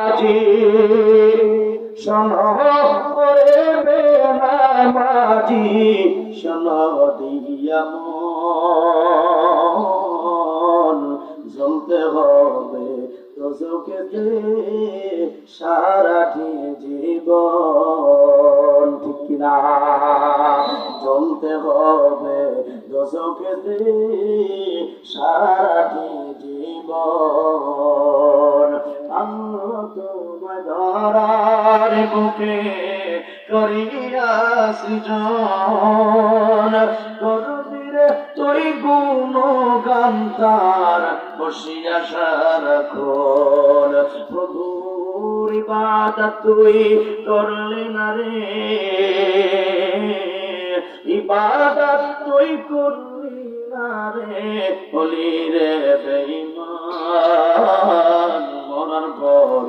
আজি শোনো করে বেনামাজি শোনো দিয়া মন জ্বলতে হবে দোজখেতে সারাটি জীবন ঠিক কিনা জ্বলতে হবে দোজখেতে সারাটি জীবন আল্লাহ তোমায় ধরার বুকে করিয়া সৃজন করবিরে তুই গুণগান তার বসিয়া সারাক্ষণ প্রভুর ইবাদত তুই করলি না রে ইবাদত তুই করলি না রে বলি রে বেঈমান মরার পরে